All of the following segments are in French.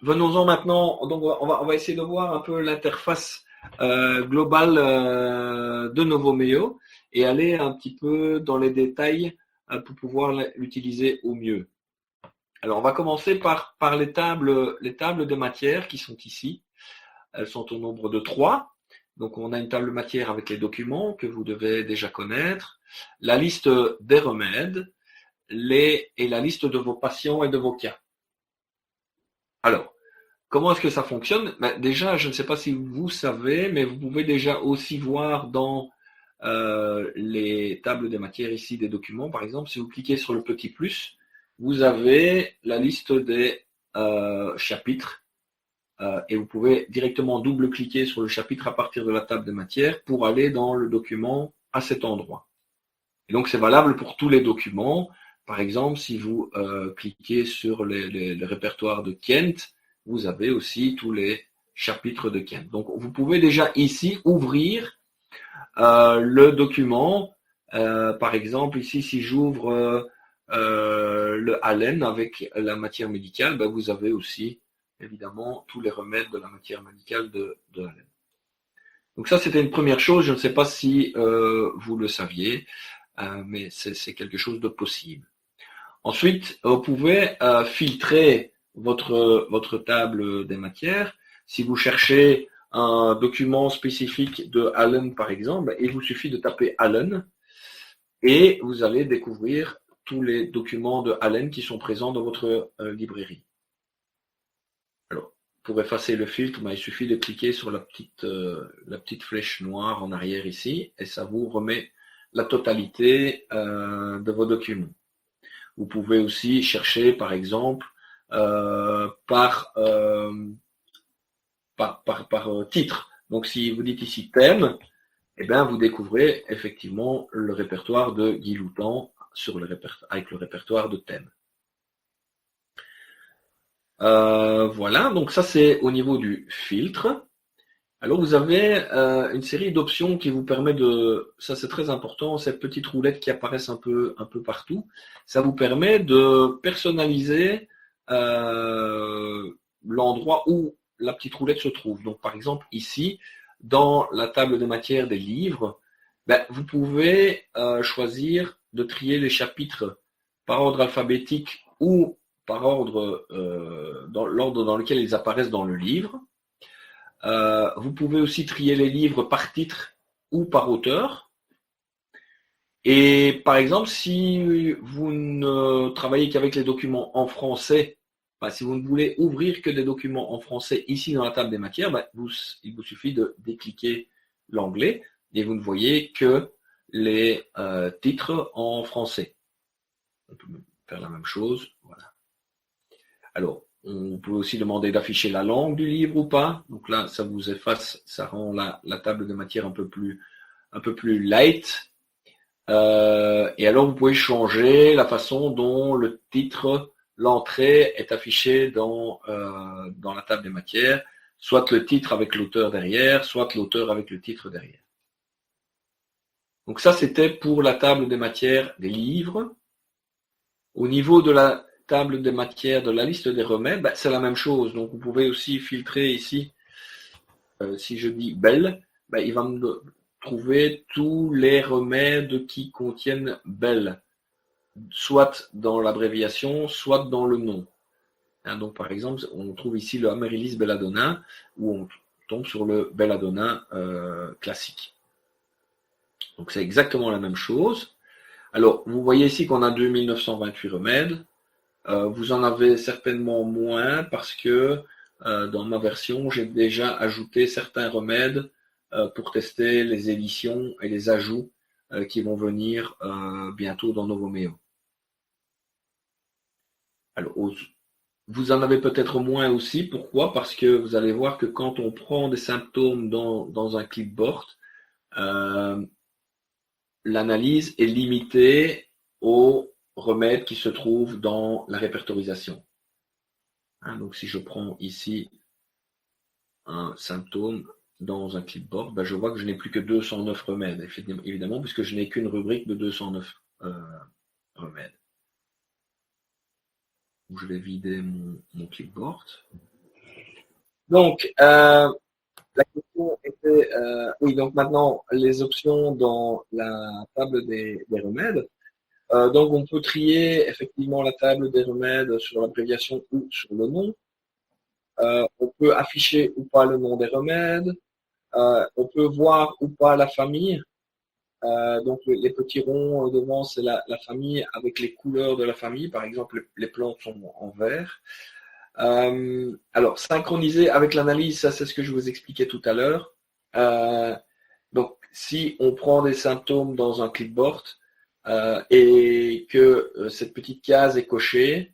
venons-en maintenant. Donc, on va essayer de voir un peu l'interface globale de Novomeo et aller un petit peu dans les détails pour pouvoir l'utiliser au mieux. Alors, on va commencer par les tables de matière qui sont ici. Elles sont au nombre de 3. Donc, on a une table de matière avec les documents que vous devez déjà connaître, la liste des remèdes et la liste de vos patients et de vos cas. Alors, comment est-ce que ça fonctionne? Déjà, je ne sais pas si vous savez, mais vous pouvez déjà aussi voir dans les tables des matières ici des documents. Par exemple, si vous cliquez sur le petit plus, vous avez la liste des chapitres et vous pouvez directement double-cliquer sur le chapitre à partir de la table des matières pour aller dans le document à cet endroit. Et donc, c'est valable pour tous les documents. Par exemple, si vous cliquez sur les répertoires de Kent, vous avez aussi tous les chapitres de Kent. Donc, vous pouvez déjà ici ouvrir le document. Par exemple, ici, si j'ouvre le Allen avec la matière médicale, ben, vous avez aussi, évidemment, tous les remèdes de la matière médicale de Allen. Donc ça, c'était une première chose. Je ne sais pas si vous le saviez, mais c'est quelque chose de possible. Ensuite, vous pouvez filtrer votre table des matières. Si vous cherchez un document spécifique de Allen, par exemple, il vous suffit de taper Allen et vous allez découvrir tous les documents de Allen qui sont présents dans votre librairie. Alors, pour effacer le filtre, il suffit de cliquer sur la petite flèche noire en arrière ici et ça vous remet la totalité de vos documents. Vous pouvez aussi chercher, par exemple, par titre. Donc, si vous dites ici thème, eh bien, vous découvrez effectivement le répertoire de Guy Loutan avec le répertoire de thème. Voilà, donc ça c'est au niveau du filtre. Alors vous avez une série d'options qui vous permet ça c'est très important, cette petite roulette qui apparaissent un peu partout, ça vous permet de personnaliser l'endroit où la petite roulette se trouve. Donc par exemple ici, dans la table des matières des livres, vous pouvez choisir de trier les chapitres par ordre alphabétique ou par ordre dans l'ordre dans lequel ils apparaissent dans le livre. Vous pouvez aussi trier les livres par titre ou par auteur. Et par exemple, si vous ne travaillez qu'avec les documents en français, si vous ne voulez ouvrir que des documents en français ici dans la table des matières, il vous suffit de décliquer l'onglet et vous ne voyez que les titres en français. On peut faire la même chose. Voilà. Alors, on peut aussi demander d'afficher la langue du livre ou pas. Donc là, ça vous efface, ça rend la table de matière un peu plus light. Et alors, vous pouvez changer la façon dont le titre, l'entrée est affichée dans la table des matières, soit le titre avec l'auteur derrière, soit l'auteur avec le titre derrière. Donc ça, c'était pour la table des matières des livres. Au niveau de la table des matières de la liste des remèdes, c'est la même chose. Donc vous pouvez aussi filtrer ici, si je dis Belle, il va me trouver tous les remèdes qui contiennent Belle, soit dans l'abréviation, soit dans le nom. Donc par exemple, on trouve ici le Amaryllis belladonna, où on tombe sur le belladonna classique. Donc c'est exactement la même chose. Alors, vous voyez ici qu'on a 2928 remèdes. Vous en avez certainement moins parce que dans ma version, j'ai déjà ajouté certains remèdes pour tester les éditions et les ajouts qui vont venir bientôt dans Novomeo. Alors, vous en avez peut-être moins aussi. Pourquoi? Parce que vous allez voir que quand on prend des symptômes dans un clipboard, l'analyse est limitée aux remèdes qui se trouvent dans la répertorisation. Donc si je prends ici un symptôme dans un clipboard, je vois que je n'ai plus que 209 remèdes, évidemment, puisque je n'ai qu'une rubrique de 209 remèdes. Je vais vider mon clipboard. Donc, la question était, oui, donc maintenant, les options dans la table des remèdes. Donc, on peut trier effectivement la table des remèdes sur l'abréviation ou sur le nom. On peut afficher ou pas le nom des remèdes. On peut voir ou pas la famille. Donc, les petits ronds devant, c'est la famille avec les couleurs de la famille. Par exemple, les plantes sont en vert. Alors, synchroniser avec l'analyse, ça c'est ce que je vous expliquais tout à l'heure. Donc, si on prend des symptômes dans un clipboard et que cette petite case est cochée,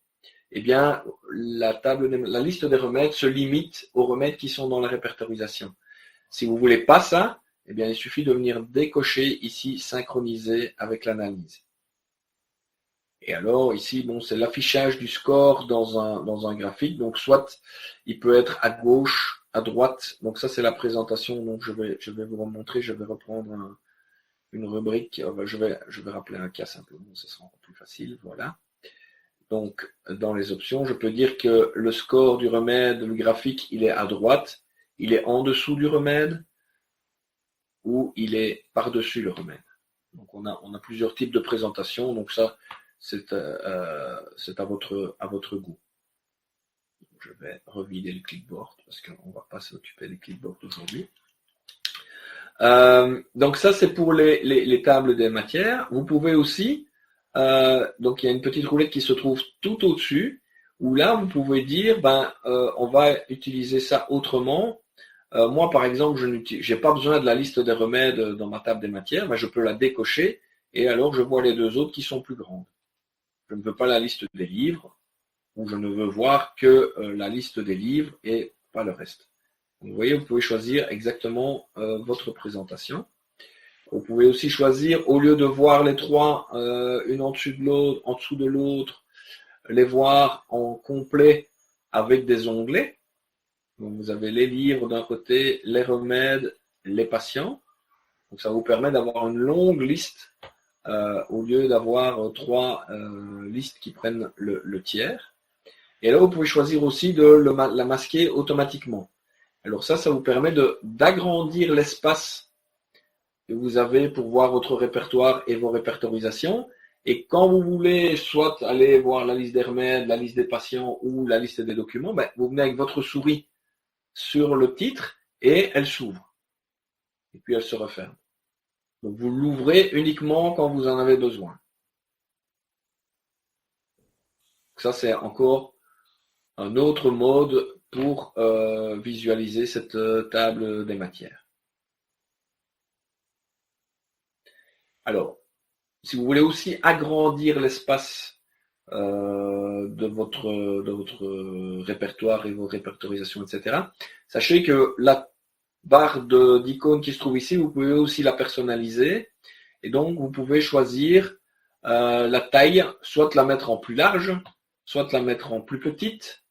eh bien, la liste des remèdes se limite aux remèdes qui sont dans la répertorisation. Si vous voulez pas ça, eh bien, il suffit de venir décocher ici, synchroniser avec l'analyse. Et alors, ici, bon, c'est l'affichage du score dans un graphique. Donc, soit il peut être à gauche, à droite. Donc, ça, c'est la présentation. Donc, je vais vous remontrer. Je vais reprendre une rubrique. Je vais rappeler un cas simplement. Ce sera encore plus facile. Voilà. Donc, dans les options, je peux dire que le score du remède, le graphique, il est à droite. Il est en dessous du remède ou il est par-dessus le remède. Donc, on a plusieurs types de présentation. Donc, ça, c'est à votre goût. Je vais revider le clipboard parce qu'on ne va pas s'occuper des clipboards aujourd'hui. Donc ça, c'est pour les tables des matières. Vous pouvez aussi, donc il y a une petite roulette qui se trouve tout au-dessus, où là, vous pouvez dire, on va utiliser ça autrement. Moi, par exemple, je n'ai pas besoin de la liste des remèdes dans ma table des matières, je peux la décocher, et alors je vois les deux autres qui sont plus grandes. Je ne veux pas la liste des livres, ou je ne veux voir que la liste des livres et pas le reste. Donc, vous voyez, vous pouvez choisir exactement votre présentation. Vous pouvez aussi choisir, au lieu de voir les trois, une en dessous de l'autre, les voir en complet avec des onglets. Donc, vous avez les livres d'un côté, les remèdes, les patients. Donc, ça vous permet d'avoir une longue liste au lieu d'avoir trois listes qui prennent le tiers. Et là, vous pouvez choisir aussi de la masquer automatiquement. Alors ça vous permet d'agrandir l'espace que vous avez pour voir votre répertoire et vos répertorisations. Et quand vous voulez soit aller voir la liste des remèdes, la liste des patients ou la liste des documents, vous venez avec votre souris sur le titre et elle s'ouvre. Et puis elle se referme. Donc vous l'ouvrez uniquement quand vous en avez besoin. Ça, c'est encore un autre mode pour visualiser cette table des matières. Alors, si vous voulez aussi agrandir l'espace de votre répertoire et vos répertorisations, etc., sachez que la barre d'icônes qui se trouve ici, vous pouvez aussi la personnaliser. Et donc, vous pouvez choisir la taille, soit la mettre en plus large, soit la mettre en plus petite.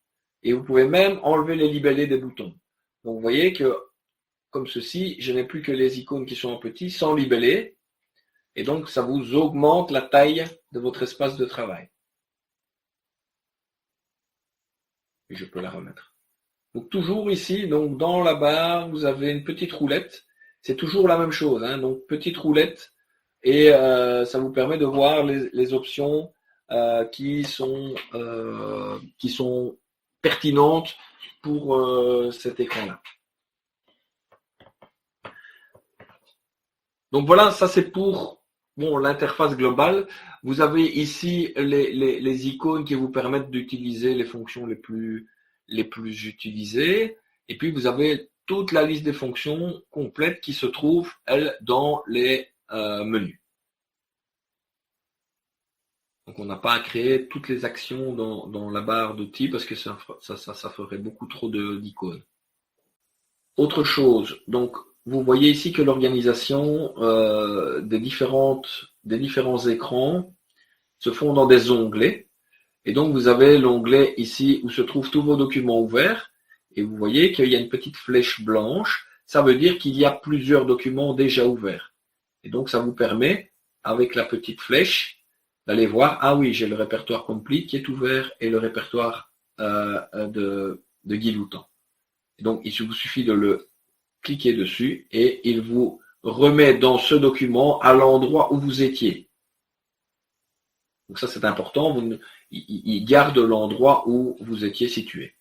Et vous pouvez même enlever les libellés des boutons. Donc, vous voyez que, comme ceci, je n'ai plus que les icônes qui sont en petit, sans libellé. Et donc, ça vous augmente la taille de votre espace de travail. Et je peux la remettre. Donc, toujours ici, donc dans la barre, vous avez une petite roulette. C'est toujours la même chose. Donc, petite roulette. Et ça vous permet de voir les options qui sont pertinentes pour cet écran-là. Donc voilà, ça c'est pour l'interface globale. Vous avez ici les icônes qui vous permettent d'utiliser les fonctions les plus utilisées. Et puis vous avez toute la liste des fonctions complète qui se trouve, elle, dans les menus. Donc on n'a pas à créer toutes les actions dans la barre d'outils parce que ça ferait beaucoup trop d'icônes. Autre chose, donc vous voyez ici que l'organisation des différents écrans se font dans des onglets. Et donc vous avez l'onglet ici où se trouvent tous vos documents ouverts. Et vous voyez qu'il y a une petite flèche blanche. Ça veut dire qu'il y a plusieurs documents déjà ouverts. Et donc ça vous permet, avec la petite flèche, d'aller voir, ah oui, j'ai le répertoire complete qui est ouvert et le répertoire de Guy Loutan. Donc, il vous suffit de le cliquer dessus et il vous remet dans ce document à l'endroit où vous étiez. Donc ça, c'est important. Il garde l'endroit où vous étiez situé.